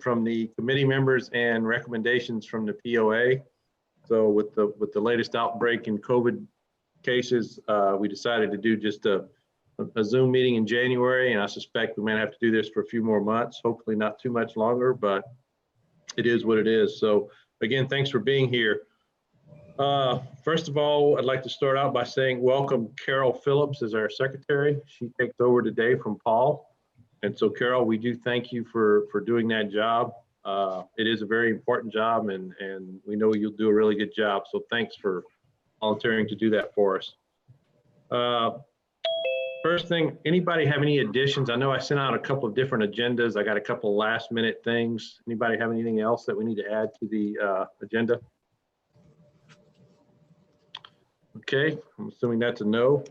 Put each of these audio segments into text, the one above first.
from the committee members and recommendations from the POA. So with the latest outbreak in COVID cases, we decided to do just a Zoom meeting in January, and I suspect we might have to do this for a few more months, hopefully not too much longer, but it is what it is. So again, thanks for being here. First of all, I'd like to start out by saying welcome Carol Phillips as our secretary. She takes over today from Paul. And so Carol, we do thank you for doing that job. It is a very important job, and we know you'll do a really good job. So thanks for volunteering to do that for us. First thing, anybody have any additions? I know I sent out a couple of different agendas. I got a couple of last minute things. Anybody have anything else that we need to add to the agenda? Okay, I'm assuming that's a no.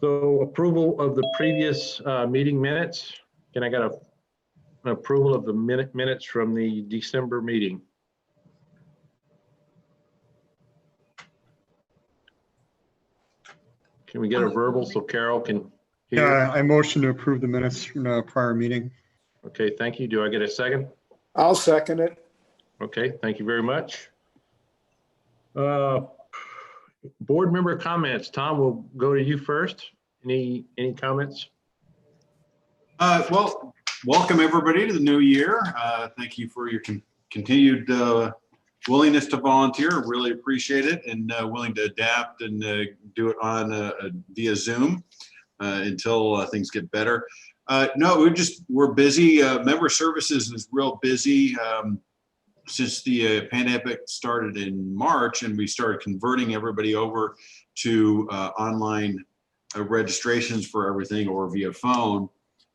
So approval of the previous meeting minutes. Can I get an approval of the minutes from the December meeting? Can we get a verbal so Carol can hear? Yeah, I motion to approve the minutes from the prior meeting. Okay, thank you. Do I get a second? I'll second it. Okay, thank you very much. Board member comments. Tom, we'll go to you first. Any comments? Well, welcome everybody to the new year. Thank you for your continued willingness to volunteer. Really appreciate it, and willing to adapt and do it on via Zoom until things get better. No, we're busy. Member services is real busy since the pandemic started in March, and we started converting everybody over to online registrations for everything or via phone.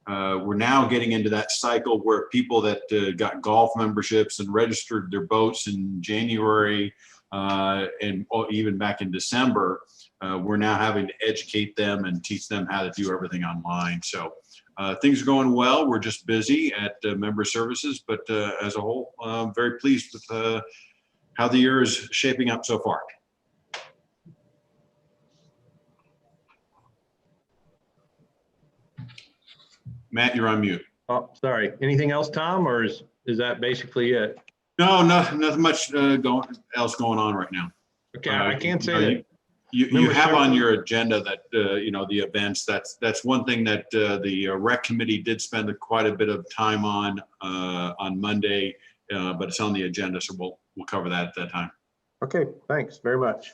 We're now getting into that cycle where people that got golf memberships and registered their boats in January and even back in December, we're now having to educate them and teach them how to do everything online. So things are going well. We're just busy at member services, but as a whole, I'm very pleased with how the year is shaping up so far. Matt, you're on mute. Oh, sorry. Anything else, Tom, or is that basically it? No, nothing much else going on right now. Okay, I can't say that. You have on your agenda that the events. That's one thing that the rec committee did spend quite a bit of time on Monday, but it's on the agenda, so we'll cover that at that time. Okay, thanks very much.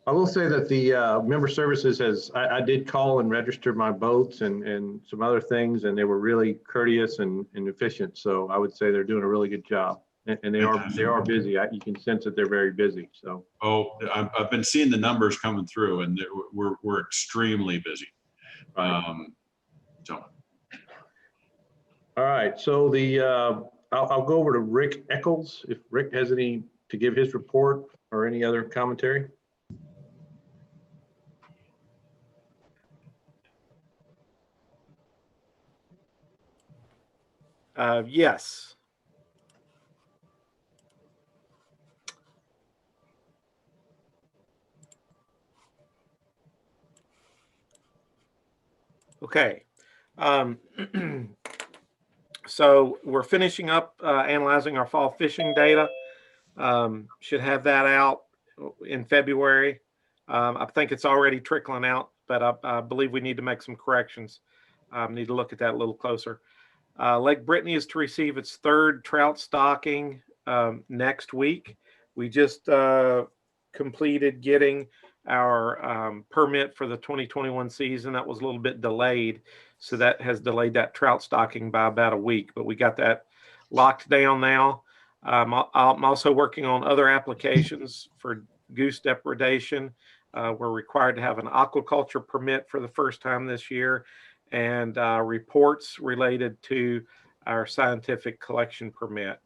I will say that the member services I did call and register my boats and some other things, and they were really courteous and efficient. So I would say they're doing a really good job, and they are busy. You can sense that they're very busy. So I've been seeing the numbers coming through, and we're extremely busy. So all right, so I'll go over to Rick Eccles if Rick has any to give his report or any other commentary. Yes. Okay. So we're finishing up analyzing our fall fishing data. Should have that out in February. I think it's already trickling out, but I believe we need to make some corrections. Need to look at that a little closer. Lake Brittany is to receive its third trout stocking next week. We just completed getting our permit for the 2021 season. That was a little bit delayed, so that has delayed that trout stocking by about a week, but we got that locked down now. I'm also working on other applications for goose depredation. We're required to have an aquaculture permit for the first time this year, and reports related to our scientific collection permit.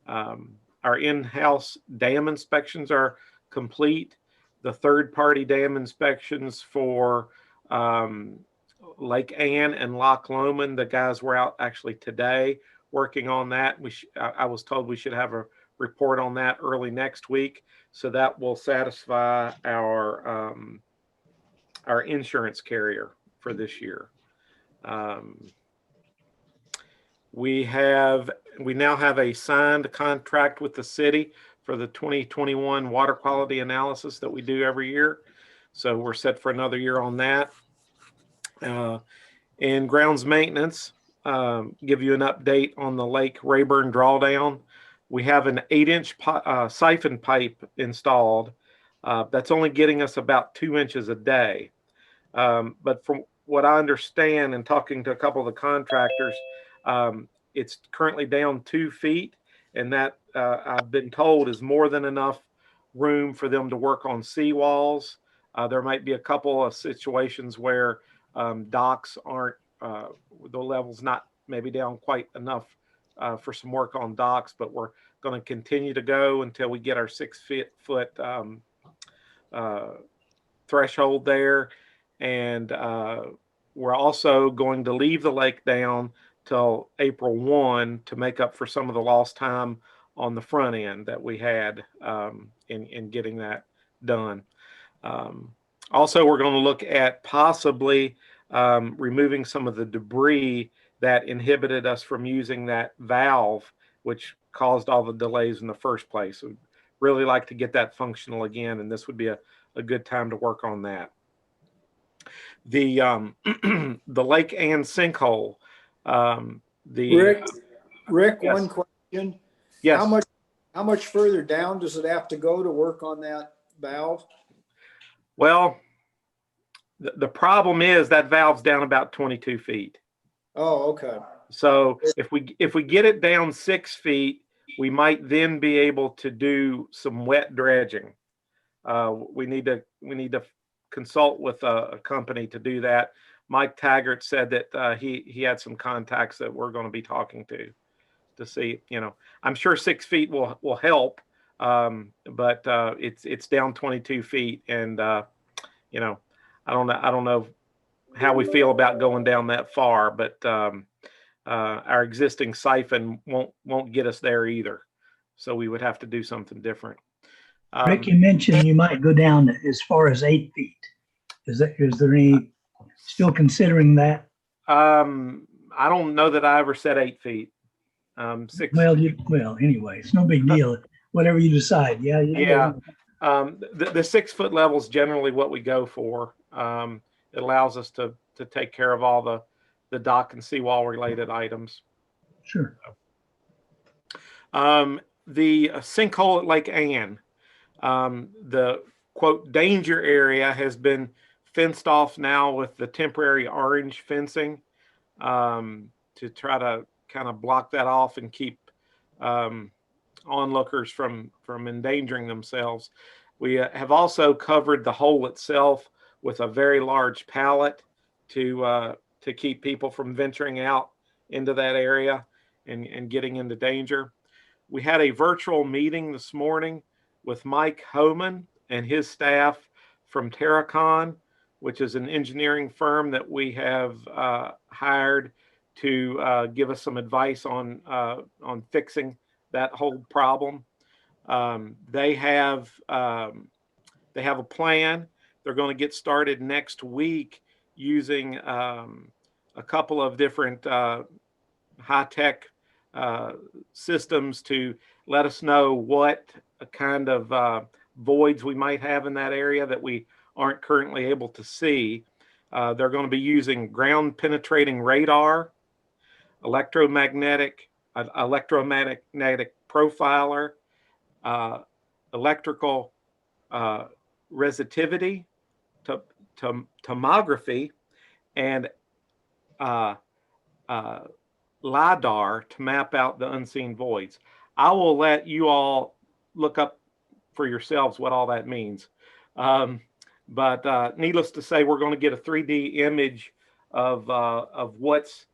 Our in-house dam inspections are complete. The third-party dam inspections for Lake Ann and Loch Lomond, the guys were out actually today working on that. I was told we should have a report on that early next week, so that will satisfy our insurance carrier for this year. We now have a signed contract with the city for the 2021 water quality analysis that we do every year. So we're set for another year on that. In grounds maintenance, give you an update on the Lake Rayburn drawdown. We have an 8-inch siphon pipe installed. That's only getting us about 2 inches a day. But from what I understand and talking to a couple of the contractors, it's currently down 2 feet, and that I've been told is more than enough room for them to work on seawalls. There might be a couple of situations where docks aren't, the level's not maybe down quite enough for some work on docks, but we're going to continue to go until we get our 6-foot threshold there. And we're also going to leave the lake down till April 1 to make up for some of the lost time on the front end that we had in getting that done. Also, we're going to look at possibly removing some of the debris that inhibited us from using that valve, which caused all the delays in the first place. We'd really like to get that functional again, and this would be a good time to work on that. The the Lake Ann sinkhole. Rick, Yes. one question. Yes. How much further down does it have to go to work on that valve? Well, the problem is that valve's down about 22 feet. Oh, okay. So if we get it down 6 feet, we might then be able to do some wet dredging. We need to consult with a company to do that. Mike Taggart said that he had some contacts that we're going to be talking to see. I'm sure 6 feet will help, but it's down 22 feet, and I don't know how we feel about going down that far, but our existing siphon won't get us there either. So we would have to do something different. Rick, you mentioned you might go down as far as 8 feet. Is there any, still considering that? I don't know that I ever said 8 feet. 6. Well, anyway, it's no big deal. Whatever you decide. Yeah. Yeah. The 6 foot level is generally what we go for. It allows us to take care of all the dock and seawall related items. Sure. The sinkhole at Lake Ann, the quote danger area has been fenced off now with the temporary orange fencing to try to kind of block that off and keep onlookers from endangering themselves. We have also covered the hole itself with a very large pallet to keep people from venturing out into that area and getting into danger. We had a virtual meeting this morning with Mike Homan and his staff from Terracon, which is an engineering firm that we have hired to give us some advice on fixing that whole problem. They have a plan. They're going to get started next week using a couple of different high-tech systems to let us know what kind of voids we might have in that area that we aren't currently able to see. They're going to be using ground penetrating radar, electromagnetic profiler, electrical resistivity, tomography, and LIDAR to map out the unseen voids. I will let you all look up for yourselves what all that means. But needless to say, we're going to get a 3D image of what's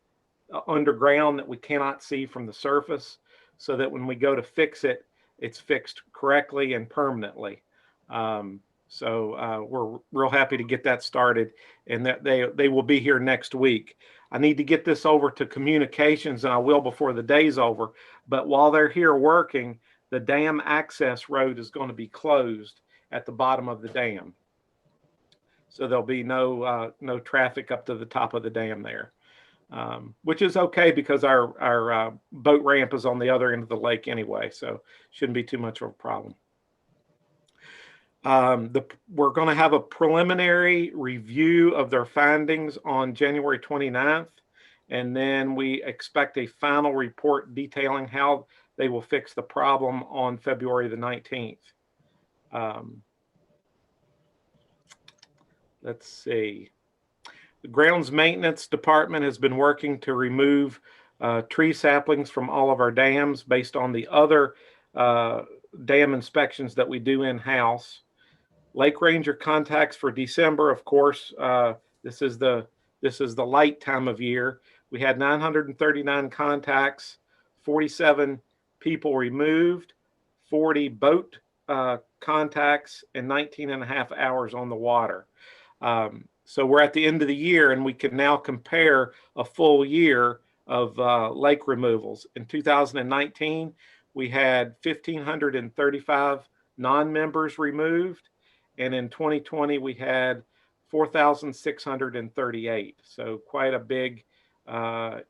underground that we cannot see from the surface, so that when we go to fix it, it's fixed correctly and permanently. So we're real happy to get that started, and that they will be here next week. I need to get this over to communications, and I will before the day's over. But while they're here working, the dam access road is going to be closed at the bottom of the dam. So there'll be no traffic up to the top of the dam there. which is okay because our boat ramp is on the other end of the lake anyway, so shouldn't be too much of a problem. We're going to have a preliminary review of their findings on January 29th, and then we expect a final report detailing how they will fix the problem on February the 19th. Let's see. The grounds maintenance department has been working to remove tree saplings from all of our dams based on the other dam inspections that we do in-house. Lake Ranger contacts for December, of course, this is the light time of year. We had 939 contacts, 47 people removed, 40 boat contacts, and 19 and a half hours on the water. So we're at the end of the year, and we can now compare a full year of lake removals. In 2019, we had 1,535 non-members removed, and in 2020, we had 4,638. So quite a big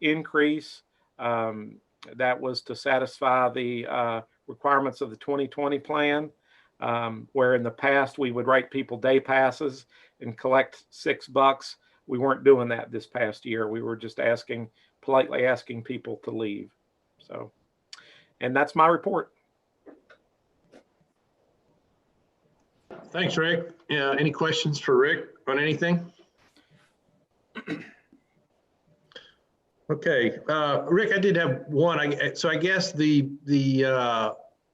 increase. That was to satisfy the requirements of the 2020 plan, where in the past we would write people day passes and collect $6. We weren't doing that this past year. We were just politely asking people to leave. So, and that's my report. Thanks, Rick. Any questions for Rick on anything? Okay, Rick, I did have one. So I guess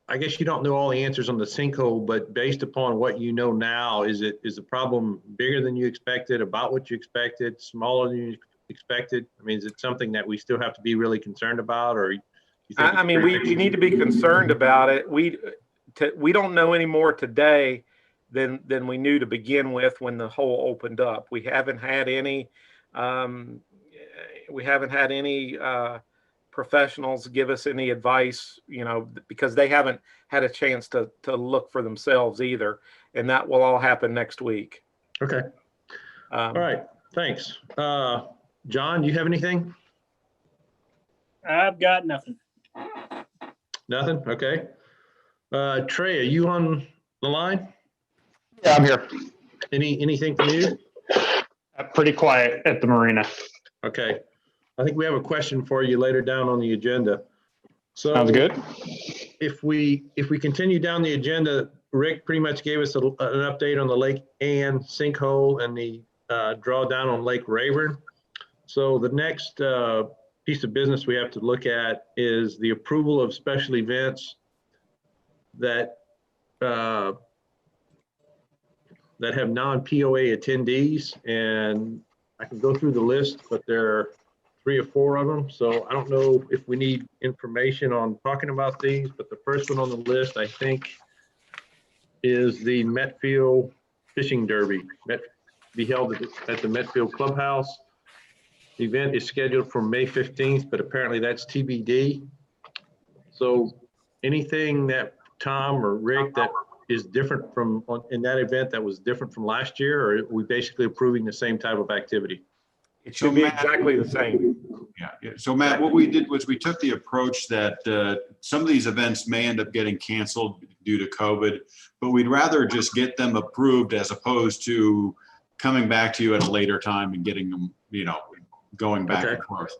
I guess you don't know all the answers on the sinkhole, but based upon what you know now, is the problem bigger than you expected, about what you expected, smaller than you expected? I mean, is it something that we still have to be really concerned about, or you think I mean, we need to be concerned about it. We don't know any more today than we knew to begin with when the hole opened up. We haven't had any professionals give us any advice, because they haven't had a chance to look for themselves either. And that will all happen next week. Okay. All right. Thanks. John, do you have anything? I've got nothing. Nothing? Okay. Trey, are you on the line? Yeah, I'm here. Anything from you? Pretty quiet at the marina. Okay. I think we have a question for you later down on the agenda. So Sounds good. If we continue down the agenda, Rick pretty much gave us an update on the Lake Ann sinkhole and the drawdown on Lake Rayburn. So the next piece of business we have to look at is the approval of special events that have non-POA attendees, and I can go through the list, but there are 3 or 4 of them. So I don't know if we need information on talking about these, but the first one on the list, I think, is the Metfield Fishing Derby. Be held at the Metfield Clubhouse. The event is scheduled for May 15th, but apparently that's TBD. So anything that Tom or Rick that is different from in that event that was different from last year, or are we basically approving the same type of activity? It should be exactly the same. Yeah. So Matt, what we did was we took the approach that some of these events may end up getting canceled due to COVID, but we'd rather just get them approved as opposed to coming back to you at a later time and getting them, going back and forth.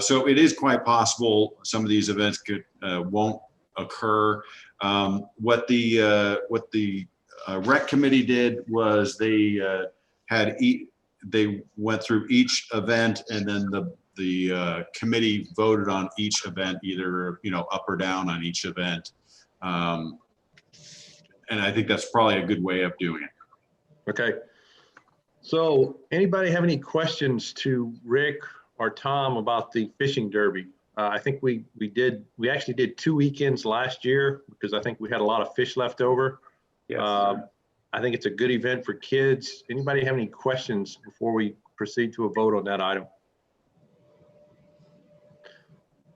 So it is quite possible some of these events won't occur. What the rec committee did was they went through each event, and then the committee voted on each event, either up or down on each event. And I think that's probably a good way of doing it. Okay. So anybody have any questions to Rick or Tom about the fishing derby? I think we actually did 2 weekends last year because I think we had a lot of fish left over. Yes. I think it's a good event for kids. Anybody have any questions before we proceed to a vote on that item?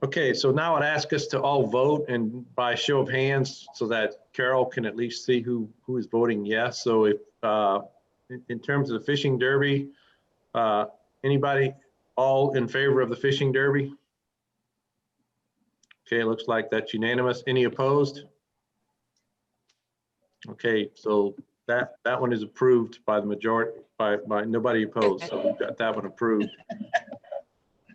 Okay, so now I'd ask us to all vote, and by show of hands so that Carol can at least see who is voting yes. So if in terms of the fishing derby, anybody, All in favor of the fishing derby? Okay, looks like that's unanimous. Any opposed? Okay, so that one is approved by the majority, by nobody opposed, so we've got that one approved.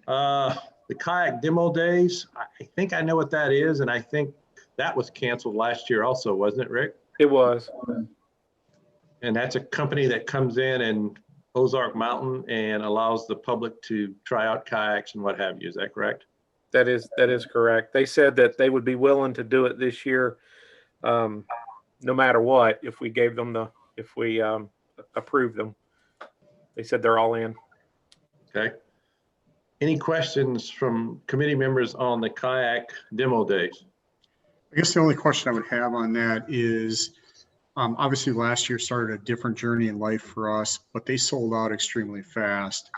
The kayak demo days, I think I know what that is, and I think that was canceled last year also, wasn't it, Rick? It was. And that's a company that comes in and Ozark Mountain and allows the public to try out kayaks and what have you. Is that correct? That is correct. They said that they would be willing to do it this year, no matter what, if we gave them if we approved them. They said they're all in. Okay. Any questions from committee members on the kayak demo days? I guess the only question I would have on that is, obviously last year started a different journey in life for us, but they sold out extremely fast.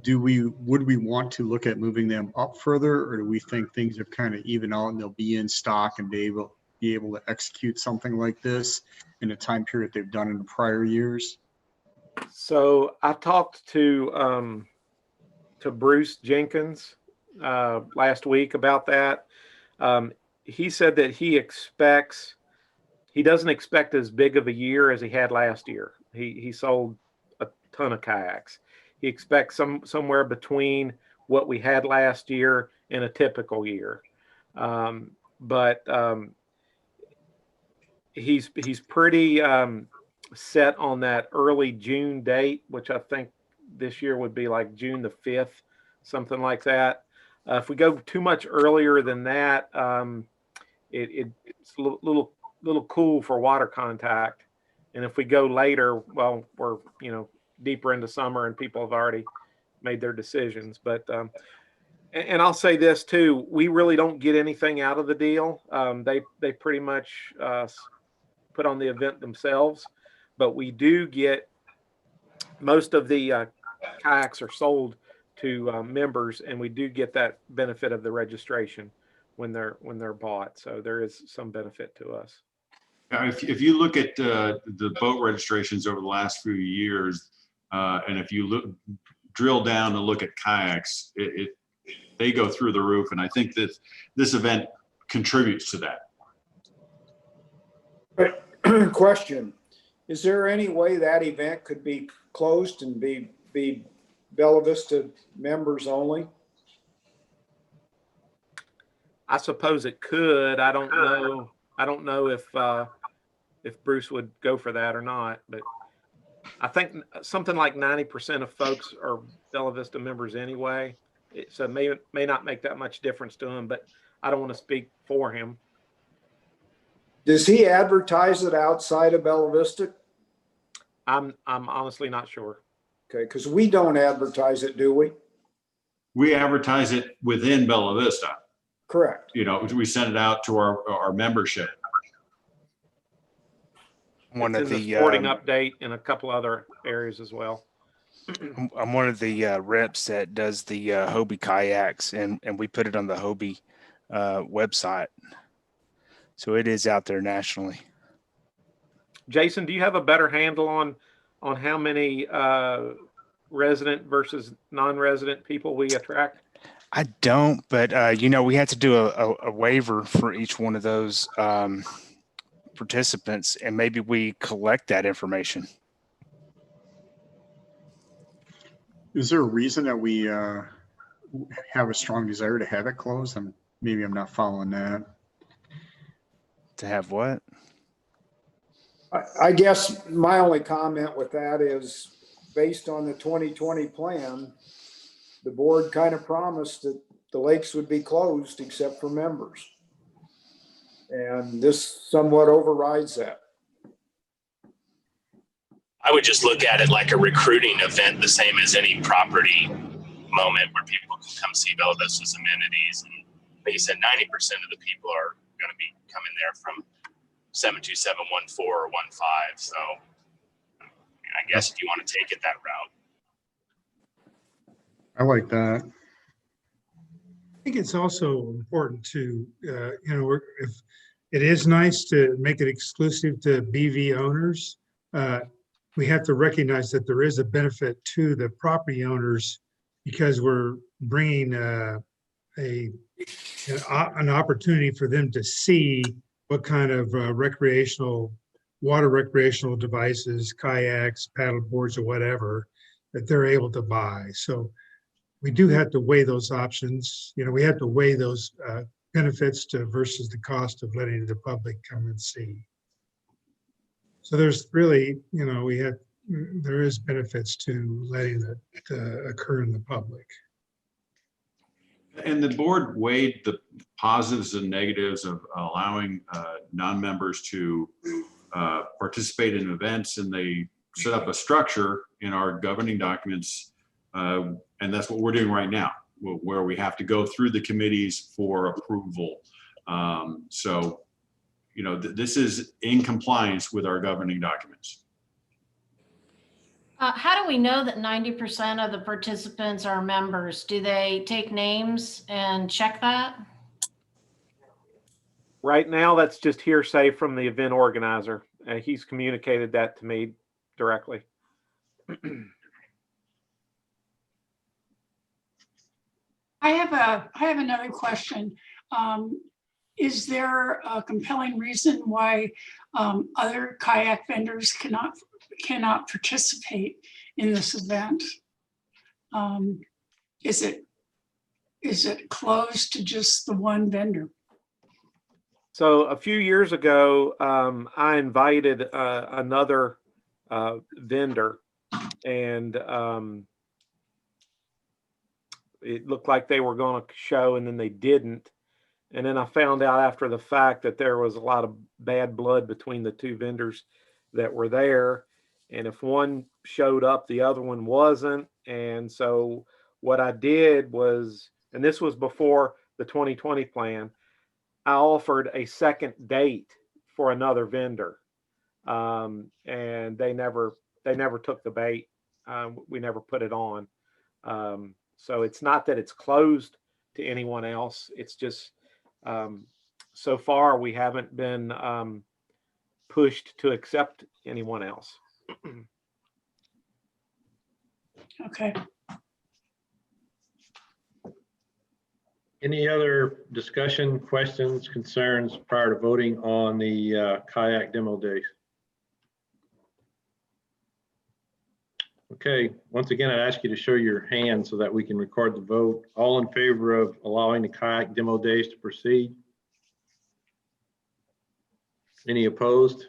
Would we want to look at moving them up further, or do we think things have kind of evened out and they'll be in stock and be able to execute something like this in a time period they've done in the prior years? So I talked to Bruce Jenkins last week about that. He said that he doesn't expect as big of a year as he had last year. He sold a ton of kayaks. He expects somewhere between what we had last year and a typical year. But he's pretty set on that early June date, which I think this year would be like June the 5th, something like that. If we go too much earlier than that, it's a little cool for water contact. And if we go later, well, we're, deeper into summer and people have already made their decisions. But, and I'll say this too, we really don't get anything out of the deal. They pretty much put on the event themselves, but we do get, most of the kayaks are sold to members, and we do get that benefit of the registration when they're bought. So there is some benefit to us. If you look at the boat registrations over the last few years, and if you drill down and look at kayaks, they go through the roof, and I think that this event contributes to that. Question, is there any way that event could be closed and be Bella Vista members only? I suppose it could. I don't know. I don't know if Bruce would go for that or not, but I think something like 90% of folks are Bella Vista members anyway. So it may not make that much difference to him, but I don't want to speak for him. Does he advertise it outside of Bella Vista? I'm honestly not sure. Okay, because we don't advertise it, do we? We advertise it within Bella Vista. Correct. We send it out to our membership. It's in the sporting update and a couple other areas as well. I'm one of the reps that does the Hobie kayaks, and we put it on the Hobie website. So it is out there nationally. Jason, do you have a better handle on how many resident versus non-resident people we attract? I don't, but we had to do a waiver for each one of those participants, and maybe we collect that information. Is there a reason that we have a strong desire to have it closed? Maybe I'm not following that. To have what? I guess my only comment with that is, based on the 2020 plan, the board kind of promised that the lakes would be closed except for members. And this somewhat overrides that. I would just look at it like a recruiting event, the same as any property moment where people can come see Bella Vista's amenities. And like you said, 90% of the people are going to be coming there from 72714 or 15. So I guess if you want to take it that route. I like that. I think it's also important to, if it is nice to make it exclusive to BV owners, we have to recognize that there is a benefit to the property owners because we're bringing an opportunity for them to see what kind of water recreational devices, kayaks, paddle boards, or whatever that they're able to buy. So we do have to weigh those options. We have to weigh those benefits versus the cost of letting the public come and see. So there's really, there is benefits to letting it occur in the public. And the board weighed the positives and negatives of allowing non-members to participate in events, and they set up a structure in our governing documents. And that's what we're doing right now, where we have to go through the committees for approval. So, this is in compliance with our governing documents. How do we know that 90% of the participants are members? Do they take names and check that? Right now, that's just hearsay from the event organizer. He's communicated that to me directly. I have another question. Is there a compelling reason why other kayak vendors cannot participate in this event? Is it closed to just the one vendor? So a few years ago, I invited another vendor, and it looked like they were going to show, and then they didn't. And then I found out after the fact that there was a lot of bad blood between the two vendors that were there. And if one showed up, the other one wasn't. And so what I did was, and this was before the 2020 plan, I offered a second date for another vendor. And they never took the bait. We never put it on. So it's not that it's closed to anyone else. It's just, so far we haven't been pushed to accept anyone else. Okay. Any other discussion, questions, concerns prior to voting on the kayak demo days? Okay, once again, I'd ask you to show your hand so that we can record the vote. All in favor of allowing the kayak demo days to proceed? Any opposed?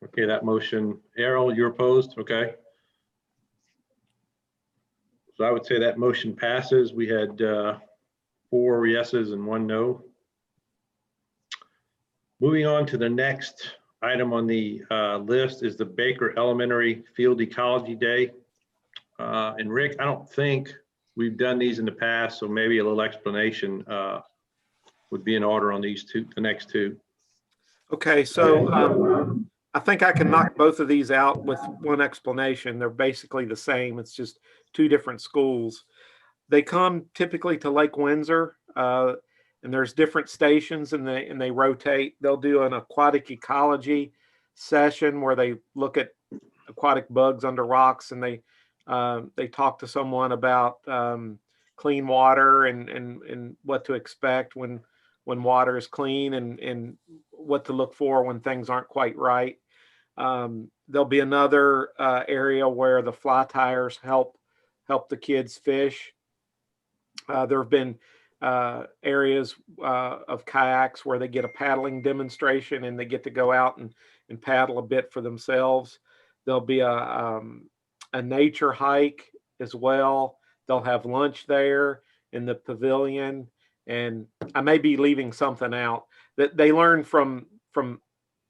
Okay, that motion, Errol, you're opposed? Okay. So I would say that motion passes. We had 4 yeses and 1 no. Moving on to the next item on the list is the Baker Elementary Field Ecology Day. And Rick, I don't think we've done these in the past, so maybe a little explanation would be in order on these two, the next two. Okay, so I think I can knock both of these out with one explanation. They're basically the same. It's just 2 different schools. They come typically to Lake Windsor, and there's different stations, and they rotate. They'll do an aquatic ecology session where they look at aquatic bugs under rocks, and they talk to someone about clean water and what to expect when water is clean, and what to look for when things aren't quite right. There'll be another area where the fly tyers help the kids fish. There have been areas of kayaks where they get a paddling demonstration and they get to go out and paddle a bit for themselves. There'll be a nature hike as well. They'll have lunch there in the pavilion, and I may be leaving something out. That they learn from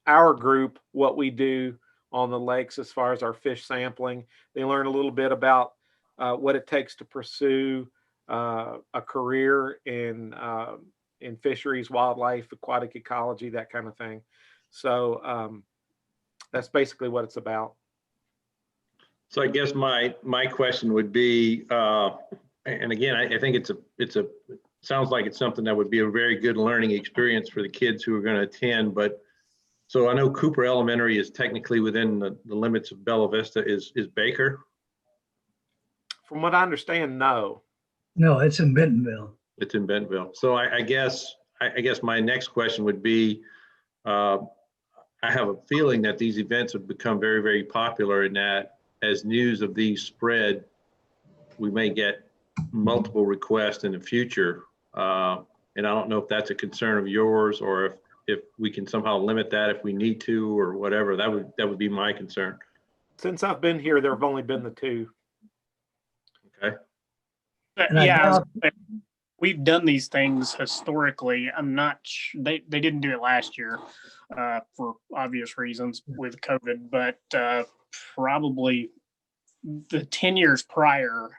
our group what we do on the lakes as far as our fish sampling. They learn a little bit about what it takes to pursue a career in fisheries, wildlife, aquatic ecology, that kind of thing. So that's basically what it's about. So I guess my question would be, and again, I think it's sounds like it's something that would be a very good learning experience for the kids who are going to attend. But so I know Cooper Elementary is technically within the limits of Bella Vista. Is Baker? From what I understand, no. No, it's in Bentonville. It's in Bentonville. So I guess my next question would be, I have a feeling that these events have become very, very popular, and that as news of these spread, we may get multiple requests in the future. And I don't know if that's a concern of yours, or if we can somehow limit that if we need to, or whatever. That would be my concern. Since I've been here, there have only been the 2. Okay. But And I yeah, doubt- we've done these things historically. I'm not, they didn't do it last year for obvious reasons with COVID, but probably the 10 years prior,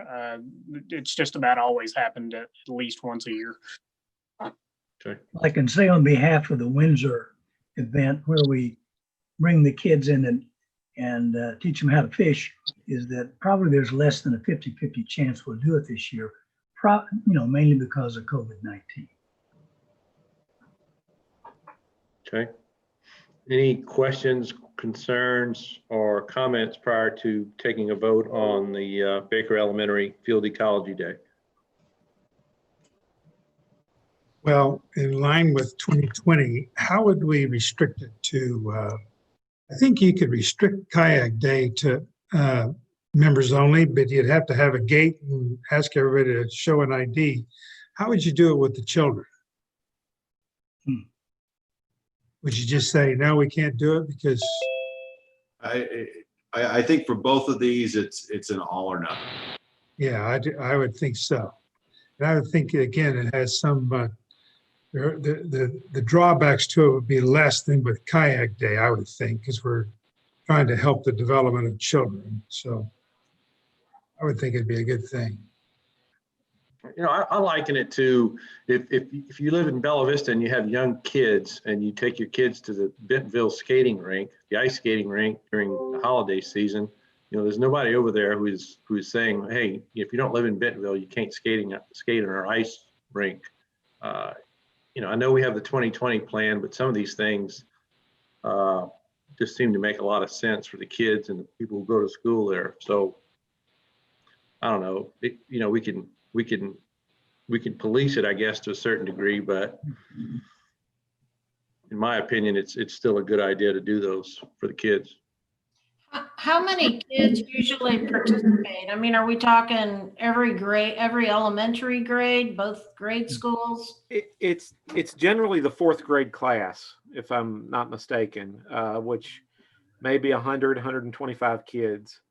it's just about always happened at least once a year. Okay. I can say on behalf of the Windsor event, where we bring the kids in and teach them how to fish, is that probably there's less than a 50-50 chance we'll do it this year, mainly because of COVID-19. Okay. Any questions, concerns, or comments prior to taking a vote on the Baker Elementary Field Ecology Day? Well, in line with 2020, how would we restrict it to, I think you could restrict kayak day to members only, but you'd have to have a gate and ask everybody to show an ID. How would you do it with the children? Would you just say, no, we can't do it because? I think for both of these, it's an all or nothing. Yeah, I would think so. And I would think, again, it has some, the drawbacks to it would be less than with kayak day, I would think, because we're trying to help the development of children. So I would think it'd be a good thing. I liken it to if you live in Bella Vista and you have young kids and you take your kids to the Bentonville skating rink, the ice skating rink during the holiday season, there's nobody over there who's saying, hey, if you don't live in Bentonville, you can't skate in our ice rink. I know we have the 2020 plan, but some of these things just seem to make a lot of sense for the kids and the people who go to school there. So I don't know, we can police it, I guess, to a certain degree, but in my opinion, it's still a good idea to do those for the kids. How many kids usually participate? I mean, are we talking every grade, every elementary grade, both grade schools? It's generally the 4th grade class, if I'm not mistaken, which may be 100, 125 kids.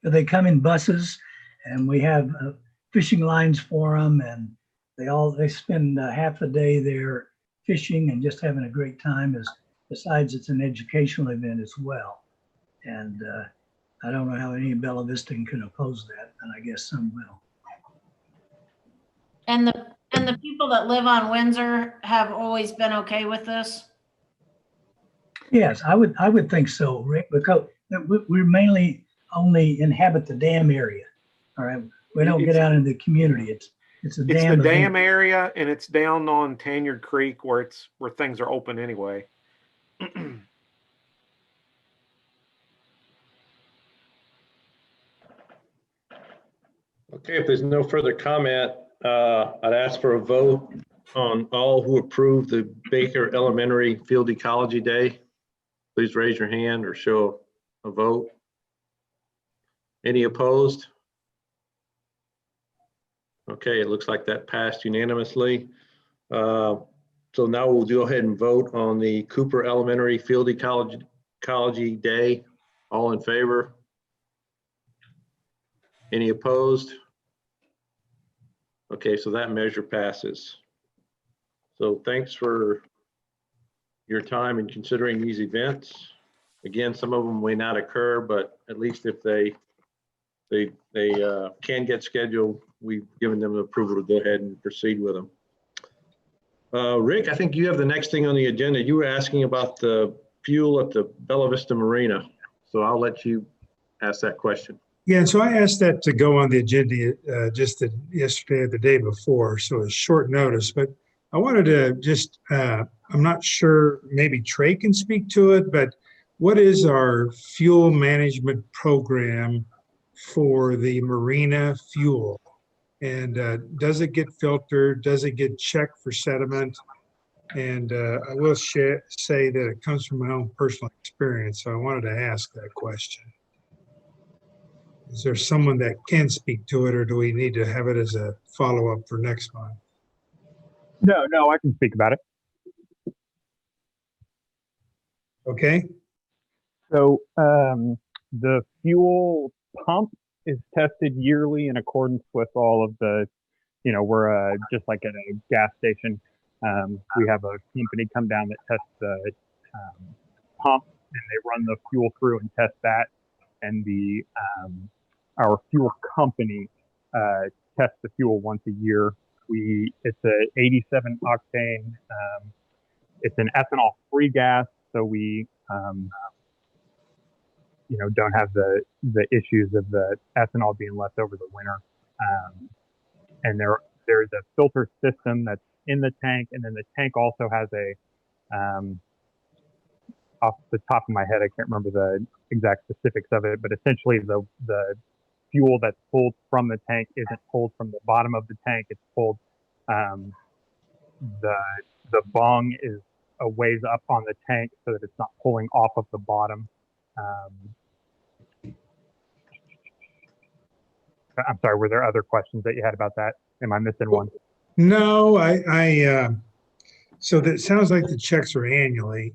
They come in buses, and we have fishing lines for them, and they spend half a day there fishing and just having a great time. Besides, it's an educational event as well. And I don't know how any Bella Vista can oppose that, and I guess some will. And the people that live on Windsor have always been okay with this? Yes, I would think so, Rick, because we're mainly only inhabit the dam area. All right, we don't get out into the community. It's a dam. It's the event. dam area, and it's down on Tanyard Creek where things are open anyway. Okay, if there's no further comment, I'd ask for a vote on all who approve the Baker Elementary Field Ecology Day. Please raise your hand or show a vote. Any opposed? Okay, it looks like that passed unanimously. So now we'll go ahead and vote on the Cooper Elementary Field Ecology Day. All in favor? Any opposed? Okay, so that measure passes. So thanks for your time in considering these events. Again, some of them may not occur, but at least if they can get scheduled, we've given them the approval to go ahead and proceed with them. Rick, I think you have the next thing on the agenda. You were asking about the fuel at the Bella Vista Marina. So I'll let you ask that question. Yeah, so I asked that to go on the agenda yesterday or the day before, so it's short notice, but I wanted to just, I'm not sure, maybe Trey can speak to it, but what is our fuel management program for the marina fuel? And does it get filtered? Does it get checked for sediment? And I will say that it comes from my own personal experience, so I wanted to ask that question. Is there someone that can speak to it, or do we need to have it as a follow-up for next month? No, I can speak about it. Okay, So the fuel pump is tested yearly in accordance with all of the, we're just like at a gas station. We have a company come down that tests the pump, and they run the fuel through and test that. And our fuel company tests the fuel once a year. It's a 87 octane. It's an ethanol-free gas, so we don't have the issues of the ethanol being left over the winter. And there's a filter system that's in the tank, and then the tank also has a off the top of my head, I can't remember the exact specifics of it, but essentially the fuel that's pulled from the tank isn't pulled from the bottom of the tank. It's pulled, the bung is a ways up on the tank so that it's not pulling off of the bottom. I'm sorry, were there other questions that you had about that? Am I missing one? no, so that sounds like the checks are annually.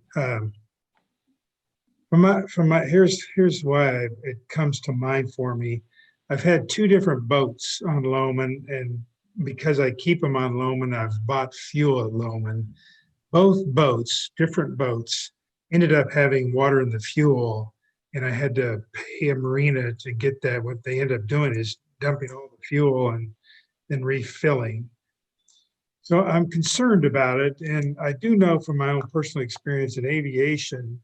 Here's why it comes to mind for me. I've had two different boats on Loman, and because I keep them on Loman, I've bought fuel at Loman. Both boats, different boats, ended up having water in the fuel, and I had to pay a marina to get that. What they end up doing is dumping all the fuel and then refilling. So I'm concerned about it, and I do know from my own personal experience in aviation,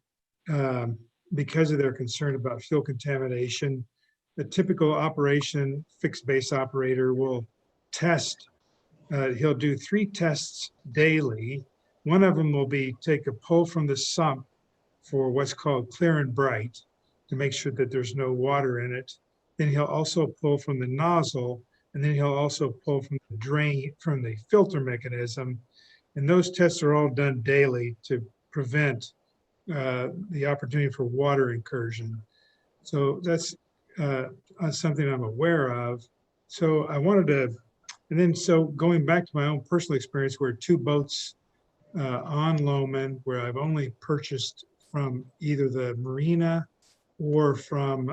because of their concern about fuel contamination, the typical operation, fixed base operator will test, he'll do 3 tests daily. One of them will be take a pull from the sump for what's called clear and bright to make sure that there's no water in it. Then he'll also pull from the nozzle, and then he'll also pull from the drain, from the filter mechanism. And those tests are all done daily to prevent the opportunity for water incursion. So that's something I'm aware of. So I wanted to, and then so going back to my own personal experience, where 2 boats on Loman, where I've only purchased from either the marina or from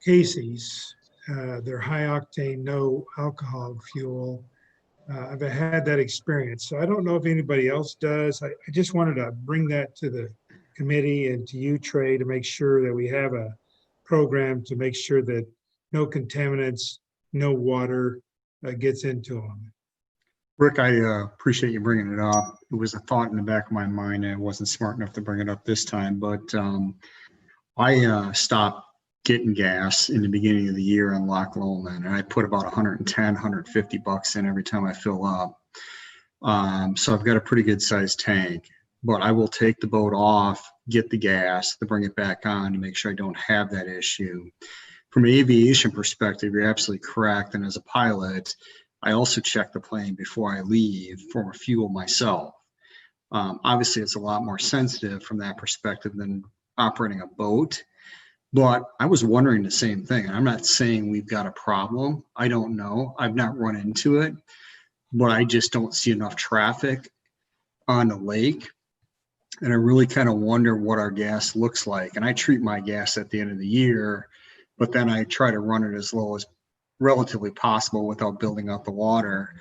Casey's, their high octane, no alcohol fuel. I've had that experience. So I don't know if anybody else does. I just wanted to bring that to the committee and to you, Trey, to make sure that we have a program to make sure that no contaminants, no water gets into them. Rick, I appreciate you bringing it up. It was a thought in the back of my mind, and I wasn't smart enough to bring it up this time, but I stopped getting gas in the beginning of the year on Loch Lomond, and I put about 110, 150 bucks in every time I fill up. So I've got a pretty good sized tank, but I will take the boat off, get the gas, to bring it back on to make sure I don't have that issue. From an aviation perspective, you're absolutely correct. And as a pilot, I also check the plane before I leave for fuel myself. Obviously, it's a lot more sensitive from that perspective than operating a boat. But I was wondering the same thing. I'm not saying we've got a problem. I don't know. I've not run into it, but I just don't see enough traffic on the lake. And I really kind of wonder what our gas looks like. And I treat my gas at the end of the year, but then I try to run it as low as relatively possible without building up the water,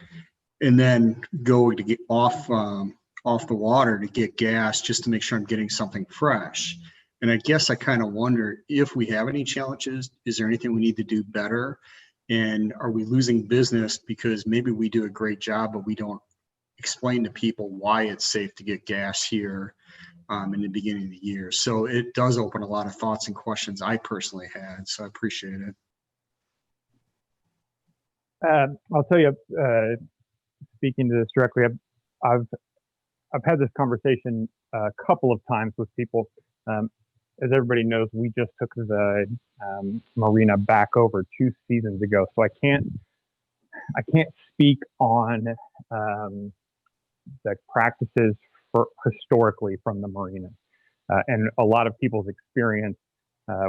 and then go to get off the water to get gas just to make sure I'm getting something fresh. And I guess I kind of wonder if we have any challenges. Is there anything we need to do better? And are we losing business because maybe we do a great job, but we don't explain to people why it's safe to get gas here in the beginning of the year? So it does open a lot of thoughts and questions I personally had. So I appreciate it. I'll tell you, speaking to this directly, I've had this conversation a couple of times with people. As everybody knows, we just took the marina back over 2 seasons ago, so I can't speak on the practices for historically from the marina. And a lot of people's experience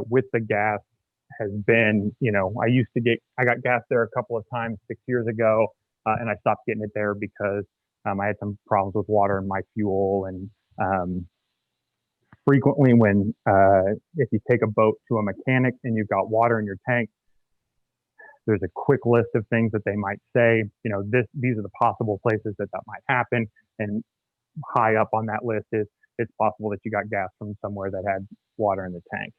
with the gas has been, I got gas there a couple of times 6 years ago, and I stopped getting it there because I had some problems with water in my fuel. And frequently when, if you take a boat to a mechanic and you've got water in your tank, there's a quick list of things that they might say, these are the possible places that might happen. And high up on that list is it's possible that you got gas from somewhere that had water in the tank.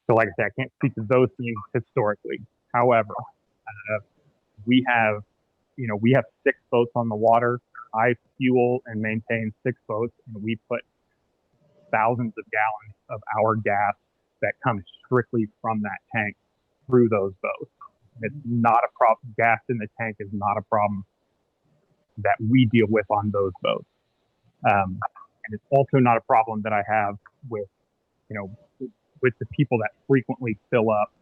So like I said, I can't speak to those things historically. However, we have 6 boats on the water. I fuel and maintain 6 boats, and we put thousands of gallons of our gas that comes strictly from that tank through those boats. It's not a problem. Gas in the tank is not a problem that we deal with on those boats. And it's also not a problem that I have with the people that frequently fill up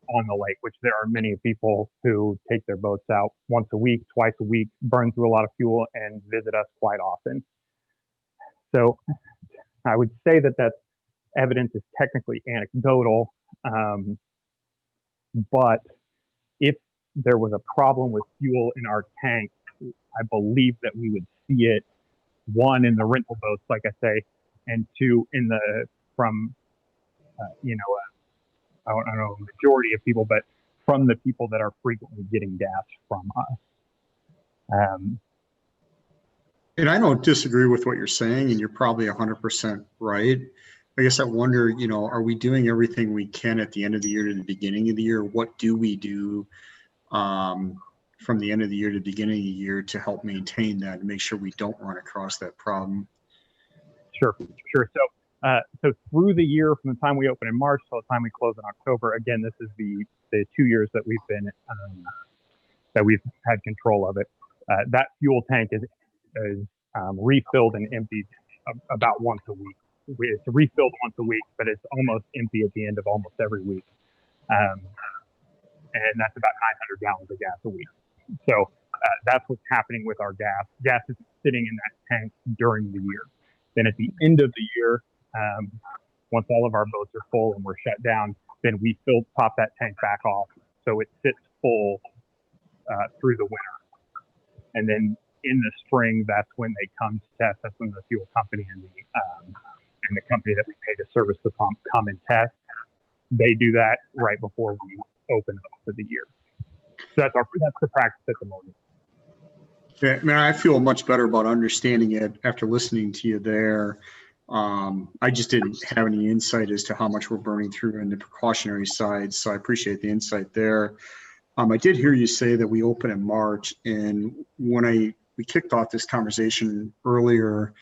on the lake, which there are many people who take their boats out once a week, twice a week, burn through a lot of fuel, and visit us quite often. So I would say that evidence is technically anecdotal, but if there was a problem with fuel in our tank, I believe that we would see it, 1, in the rental boats, like I say, and 2, I don't know, majority of people, but from the people that are frequently getting gas from us. And I don't disagree with what you're saying, and you're probably 100% right. I guess I wonder, are we doing everything we can at the end of the year to the beginning of the year? What do we do from the end of the year to the beginning of the year to help maintain that and make sure we don't run across that problem? Sure. So through the year, from the time we open in March till the time we close in October, again, this is the 2 years that we've been that we've had control of it. That fuel tank is refilled and emptied about once a week. It's refilled once a week, but it's almost empty at the end of almost every week. And that's about 900 gallons of gas a week. So that's what's happening with our gas. Gas is sitting in that tank during the year. Then at the end of the year, once all of our boats are full and we're shut down, then we pop that tank back off so it sits full through the winter. And then in the spring, that's when they come to test. That's when the fuel company and the company that we pay to service the pump come and test. They do that right before we open up for the year. So that's the practice at the moment. Yeah, man, I feel much better about understanding it after listening to you there. I just didn't have any insight as to how much we're burning through in the precautionary side, so I appreciate the insight there. I did hear you say that we open in March, and when we kicked off this conversation earlier,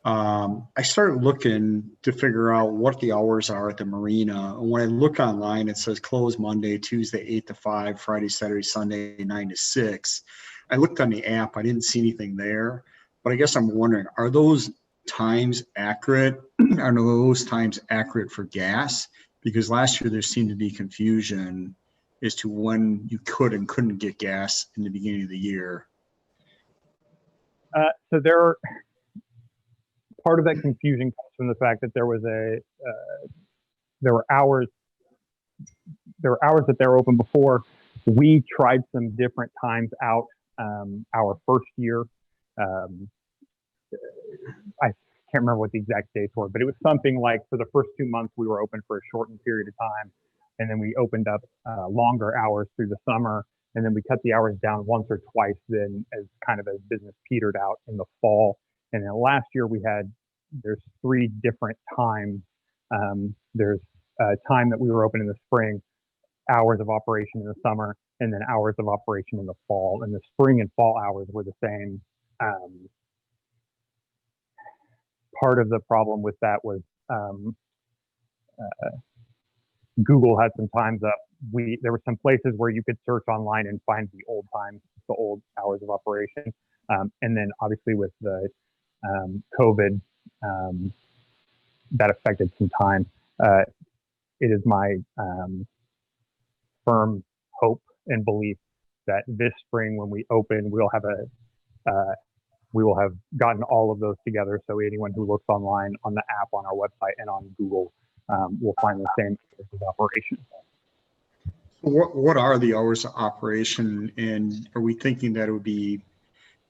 I started looking to figure out what the hours are at the marina. And when I look online, it says close Monday, Tuesday, 8 to 5, Friday, Saturday, Sunday, 9 to 6. I looked on the app, I didn't see anything there, but I guess I'm wondering, are those times accurate? Are those times accurate for gas? Because last year there seemed to be confusion as to when you could and couldn't get gas in the beginning of the year. So part of that confusion comes from the fact that there were hours that they were open before. We tried some different times out our first year. I can't remember what the exact dates were, but it was something like for the first 2 months we were open for a shortened period of time, and then we opened up longer hours through the summer, and then we cut the hours down once or twice then as business petered out in the fall. And then last year there's 3 different times. There's a time that we were open in the spring, hours of operation in the summer, and then hours of operation in the fall. And the spring and fall hours were the same. Part of the problem with that was Google had some times up. There were some places where you could search online and find the old times, the old hours of operation. And then obviously with the COVID that affected some time. It is my firm hope and belief that this spring, when we open, we will have gotten all of those together. So anyone who looks online on the app, on our website, and on Google will find the same hours of operation. What are the hours of operation, and are we thinking that it would be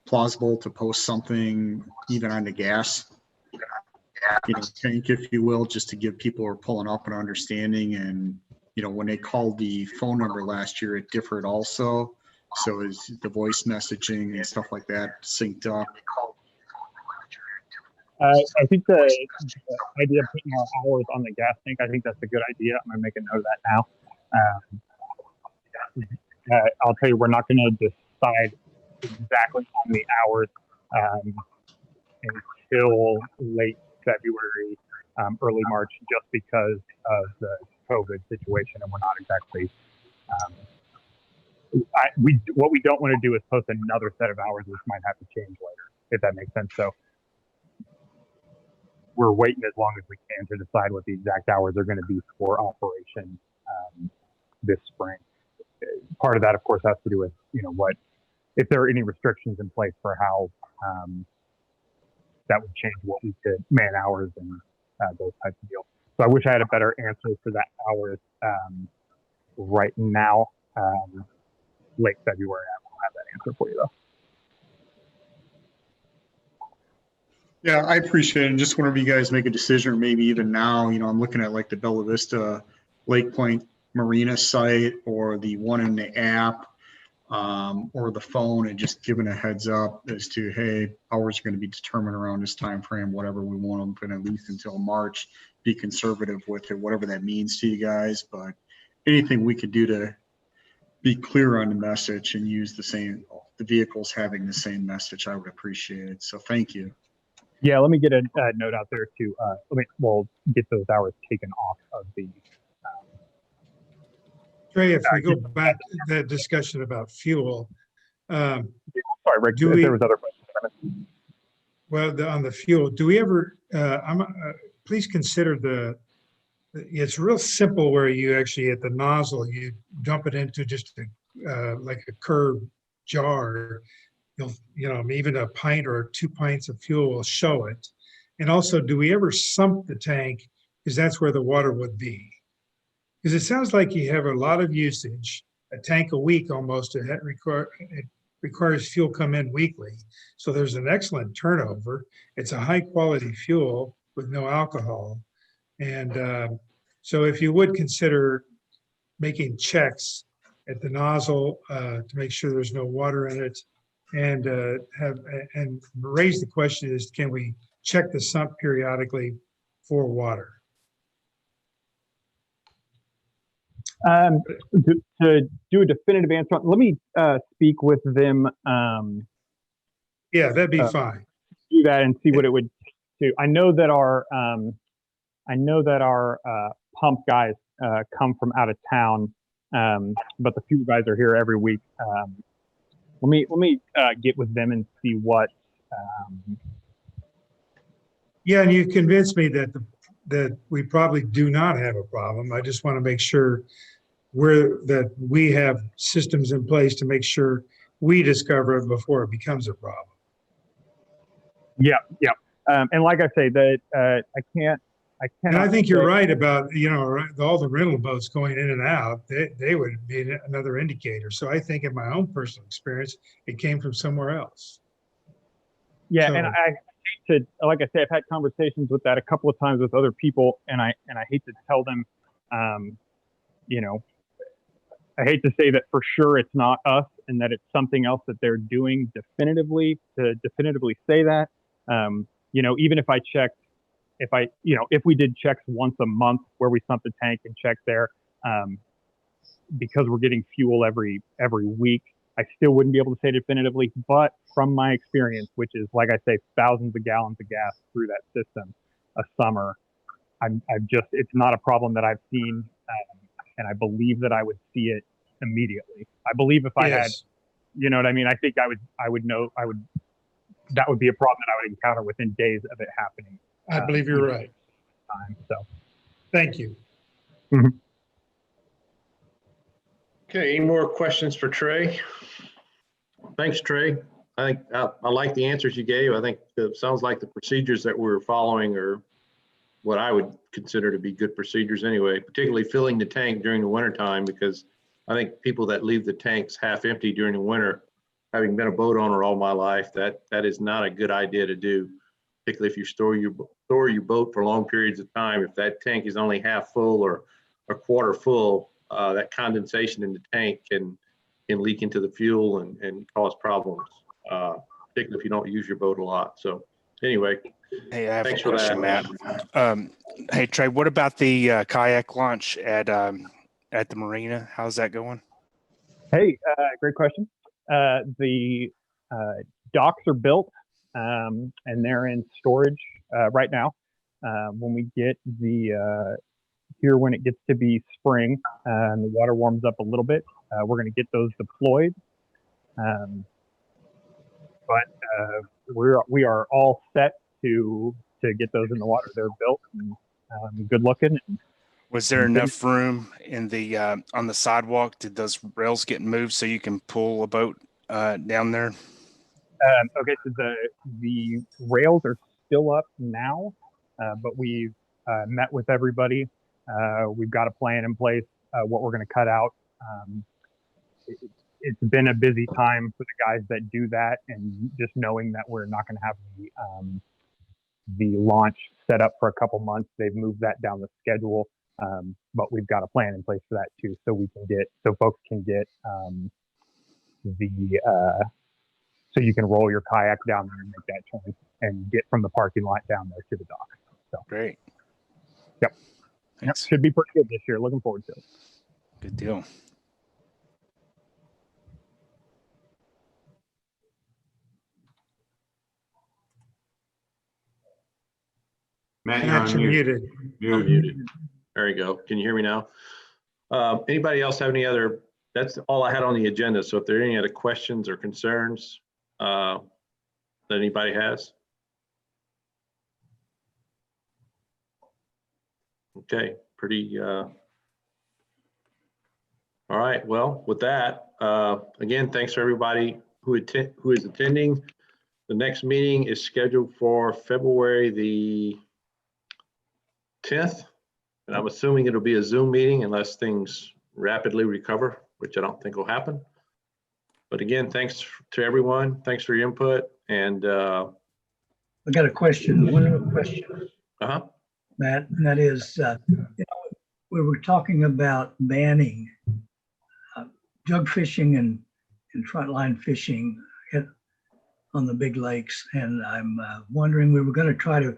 plausible to post something even on the gas, tank, if you will, just to give people who are pulling up an understanding? And when they called the phone number last year, it differed also. So is the voice messaging and stuff like that synced up? I think the idea of putting our hours on the gas tank, I think that's a good idea. I'm gonna make a note of that now. I'll tell you, we're not gonna decide exactly on the hours until late February, early March, just because of the COVID situation, and we're not exactly. What we don't want to do is post another set of hours, which might have to change later, if that makes sense. So we're waiting as long as we can to decide what the exact hours are going to be for operation this spring. Part of that, of course, has to do with what if there are any restrictions in place for how that would change what we could man hours and those types of deals. So I wish I had a better answer for that hours right now. Late February, I will have that answer for you though. Yeah, I appreciate it. And just whenever you guys make a decision, or maybe even now, I'm looking at like the Bella Vista Lake Point Marina site, or the one in the app, or the phone, and just giving a heads up as to, hey, hours are going to be determined around this time frame, whatever we want them, at least until March. Be conservative with it, whatever that means to you guys. But anything we could do to be clear on the message and use the vehicles having the same message, I would appreciate it. So thank you. Yeah, let me get a note out there to we'll get those hours taken off of the. Trey, if we go back to that discussion about fuel. Sorry, Rick, if there was other questions. Well, on the fuel, do we ever, please consider it's real simple where you actually, at the nozzle, you dump it into just like a curved jar. Even a pint or 2 pints of fuel will show it. And also, do we ever sump the tank? Because that's where the water would be. Because it sounds like you have a lot of usage, a tank a week almost. It requires fuel come in weekly. So there's an excellent turnover. It's a high quality fuel with no alcohol. And so if you would consider making checks at the nozzle to make sure there's no water in it, and raise the question is, can we check the sump periodically for water? To do a definitive answer, let me speak with them. Yeah, that'd be fine. Do that and see what it would take to. I know that our pump guys come from out of town, but the fuel guys are here every week. Let me get with them and see what. Yeah, and you convinced me that we probably do not have a problem. I just want to make sure that we have systems in place to make sure we discover it before it becomes a problem. Yeah. And like I say, that I can't. And I think you're right about, all the rental boats going in and out, they would be another indicator. So I think in my own personal experience, it came from somewhere else. Yeah, so, and I hate to, like I say, I've had conversations with that a couple of times with other people, and I hate to tell them, I hate to say that for sure it's not us and that it's something else that they're doing definitively to definitively say that. Even if I checked, if we did checks once a month where we sump the tank and check there, because we're getting fuel every week, I still wouldn't be able to say definitively. But from my experience, which is, like I say, thousands of gallons of gas through that system a summer, it's not a problem that I've seen, and I believe that I would see it immediately. I believe if I had, you know what I mean? I think I would know, that would be a problem that I would encounter within days of it happening. I believe you're right. So, Thank you. Okay, any more questions for Trey? Thanks, Trey. I think I like the answers you gave. I think it sounds like the procedures that we're following are what I would consider to be good procedures anyway, particularly filling the tank during the winter time, because I think people that leave the tanks half empty during the winter, having been a boat owner all my life, that is not a good idea to do, particularly if you store your boat for long periods of time. If that tank is only half full or a quarter full, that condensation in the tank can leak into the fuel and cause problems, particularly if you don't use your boat a lot. So anyway, Hey, I have thanks a for question, that. Matt. Hey, Trey, what about the kayak launch at the marina? How's that going? hey, great question. The docks are built and they're in storage right now. When we get here, when it gets to be spring and the water warms up a little bit, we're going to get those deployed. But we are all set to get those in the water. They're built and good looking. Was there enough room in the on the sidewalk? Did those rails get moved so you can pull a boat down there? Okay, so the rails are still up now, but we've met with everybody. We've got a plan in place, what we're going to cut out. It's been a busy time for the guys that do that, and just knowing that we're not going to have the launch set up for a couple months, they've moved that down the schedule. But we've got a plan in place for that too, so folks can get so you can roll your kayak down there and make that turn and get from the parking lot down there to the dock. So great. Yep. Thanks. Should be pretty good this year. Looking forward to it. Good deal. Matt, you're Matt, on you're mute. muted. Muted. There you go. Can you hear me now? Anybody else have any other? That's all I had on the agenda. So if there are any other questions or concerns that anybody has. Okay, pretty. All right. Well, with that, again, thanks for everybody who is attending. The next meeting is scheduled for February the 10th, and I'm assuming it'll be a Zoom meeting unless things rapidly recover, which I don't think will happen. But again, thanks to everyone. Thanks for your input. And I got a question, one other question, Matt, and that is, we were talking about banning jug fishing and frontline fishing on the big lakes. And I'm wondering, we were going to try to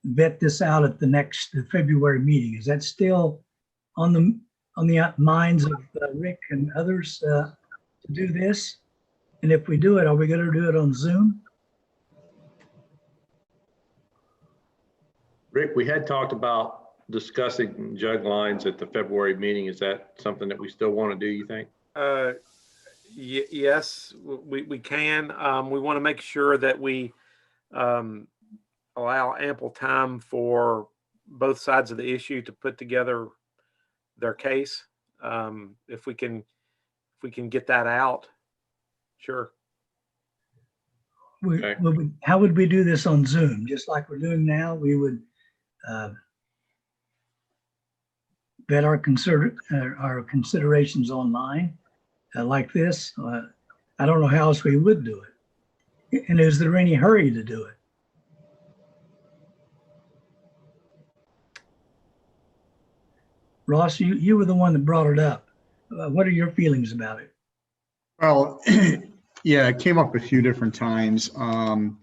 vet this out at the next February meeting. Is that still on the minds of Rick and others to do this? And if we do it, are we going to do it on Zoom? Rick, we had talked about discussing jug lines at the February meeting. Is that something that we still want to do, you think? Yes, we can. We want to make sure that we allow ample time for both sides of the issue to put together their case. If we can get that out, sure. How would we do this on Zoom? Just like we're doing now, we would vet our considerations online like this. I don't know how else we would do it. And is there any hurry to do it? Ross, you were the one that brought it up. What are your feelings about it? Well, yeah, it came up a few different times. I'm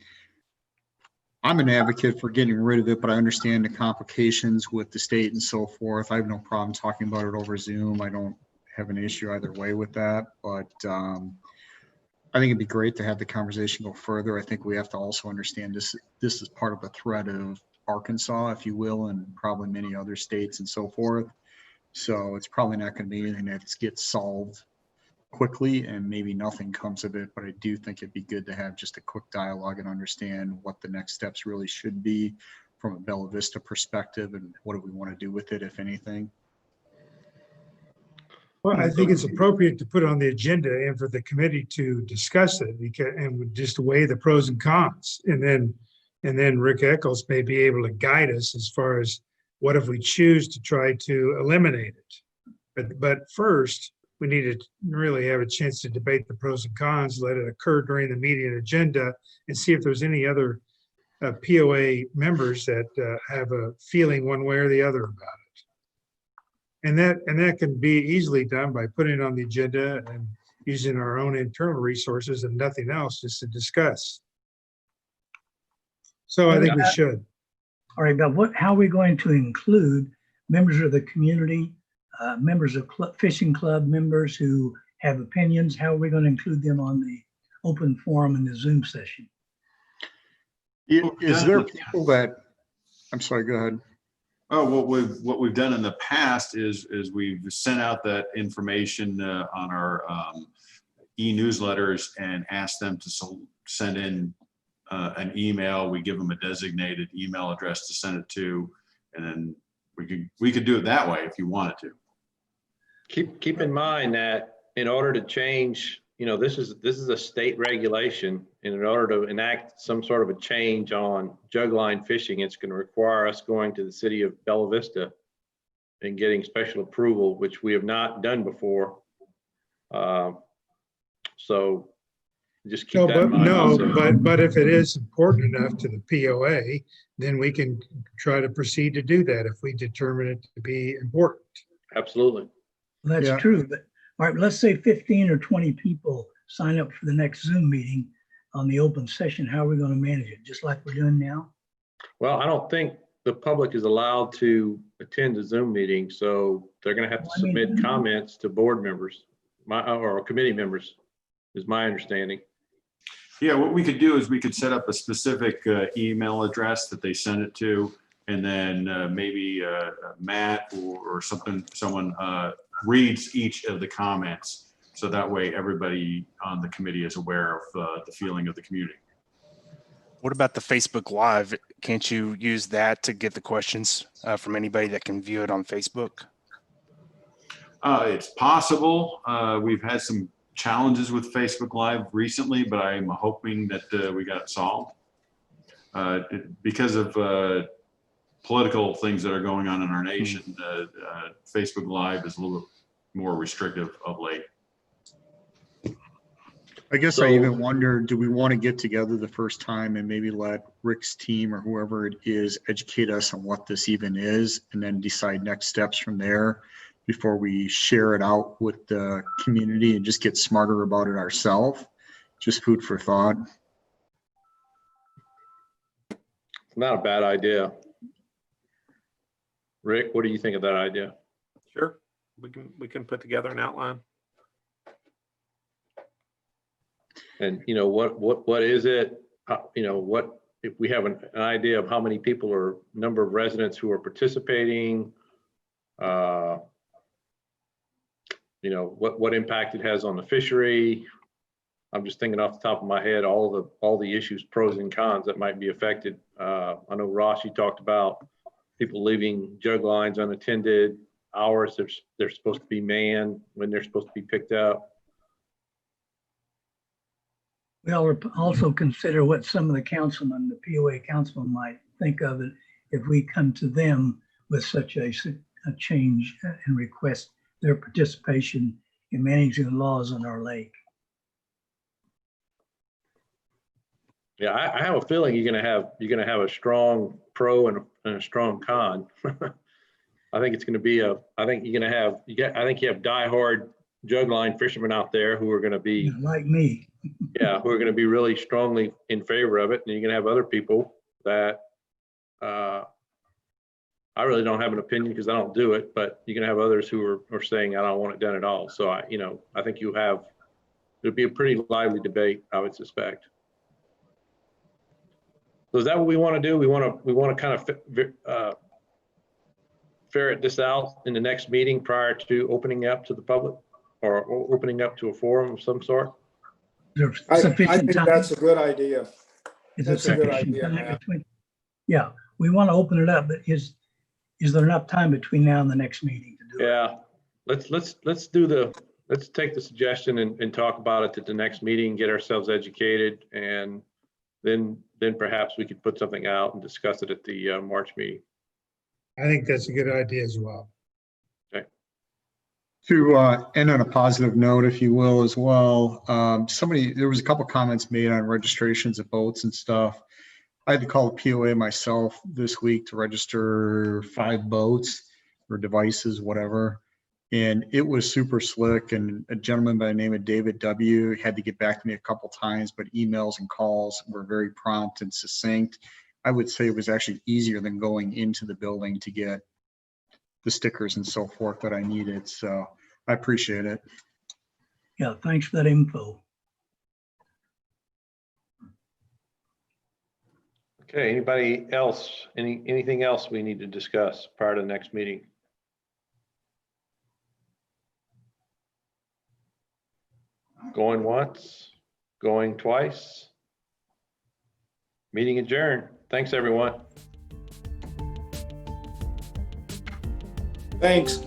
an advocate for getting rid of it, but I understand the complications with the state and so forth. I have no problem talking about it over Zoom. I don't have an issue either way with that, but I think it'd be great to have the conversation go further. I think we have to also understand this is part of a threat of Arkansas, if you will, and probably many other states and so forth. So it's probably not going to be anything that gets solved quickly and maybe nothing comes of it, but I do think it'd be good to have just a quick dialogue and understand what the next steps really should be from a Bella Vista perspective and what do we want to do with it, if anything. Well, I think it's appropriate to put on the agenda and for the committee to discuss it and would just weigh the pros and cons. And then Rick Eccles may be able to guide us as far as what if we choose to try to eliminate it. But first, we need to really have a chance to debate the pros and cons, let it occur during the meeting agenda, and see if there's any other POA members that have a feeling one way or the other about it. And that can be easily done by putting it on the agenda and using our own internal resources and nothing else just to discuss. So I think we should. All right, but how are we going to include members of the community, members of fishing club members who have opinions? How are we going to include them on the open forum in the Zoom session? Is there people that, I'm sorry, go ahead. Oh, what we've done in the past is we've sent out that information on our e-newsletters and asked them to send in an email. We give them a designated email address to send it to, and then we could do it that way if you wanted to. Keep in mind that in order to change, this is a state regulation, and in order to enact some sort of a change on jug line fishing, it's going to require us going to the city of Bella Vista and getting special approval, which we have not done before. So just keep that in mind. No, but if it is important enough to the POA, then we can try to proceed to do that if we determine it to be important. Absolutely. Well, that's true, but all right, let's say 15 or 20 people sign up for the next Zoom meeting on the open session. How are we going to manage it? Just like we're doing now? Well, I don't think the public is allowed to attend a Zoom meeting, so they're going to have to submit comments to board members, or committee members, is my understanding. Yeah, what we could do is we could set up a specific email address that they send it to, and then maybe Matt or someone reads each of the comments, so that way everybody on the committee is aware of the feeling of the community. What about the Facebook Live? Can't you use that to get the questions from anybody that can view it on Facebook? It's possible. We've had some challenges with Facebook Live recently, but I'm hoping that we got it solved. Because of political things that are going on in our nation, Facebook Live is a little bit more restrictive of late. I guess I even wonder, do we want to get together the first time and maybe let Rick's team or whoever it is educate us on what this even is, and then decide next steps from there before we share it out with the community and just get smarter about it ourselves? Just food for thought. It's not a bad idea. Rick, what do you think of that idea? Sure, we can put together an outline. And what is it? What if we have an idea of how many people or number of residents who are participating? What impact it has on the fishery? I'm just thinking off the top of my head all the issues, pros and cons that might be affected. I know Ross, you talked about people leaving jug lines unattended, hours they're supposed to be manned, when they're supposed to be picked up. We also consider what some of the councilmen, the POA councilmen, might think of it if we come to them with such a change and request their participation in managing the laws on our lake. Yeah, I have a feeling you're gonna have a strong pro and a strong con. I think it's gonna be I think you have diehard jug line fishermen out there who are gonna be like me. Yeah, who are gonna be really strongly in favor of it, and you're gonna have other people that I really don't have an opinion because I don't do it, but you're gonna have others who are saying I don't want it done at all. So I think it'll be a pretty lively debate, I would suspect. So is that what we want to do? We want to kind of ferret this out in the next meeting prior to opening up to the public? or opening up to a forum of some sort? There's I sufficient think time. that's a good idea. Is there that's a good sufficient idea, time Matt. between? Yeah, we want to open it up, but is there enough time between now and the next meeting to do it? Yeah, let's take the suggestion and talk about it at the next meeting, get ourselves educated, and then perhaps we could put something out and discuss it at the March meeting. I think that's a good idea as well. To end on a positive note, if you will, as well, there was a couple comments made on registrations of boats and stuff. I had to call the POA myself this week to register 5 boats or devices, whatever. And it was super slick. And a gentleman by the name of David W. had to get back to me a couple times, but emails and calls were very prompt and succinct. I would say it was actually easier than going into the building to get the stickers and so forth that I needed. So I appreciate it. Yeah, thanks for that info. Okay, anybody else, anything else we need to discuss prior to the next meeting? Going once, going twice. Meeting adjourned. Thanks, everyone. Thanks.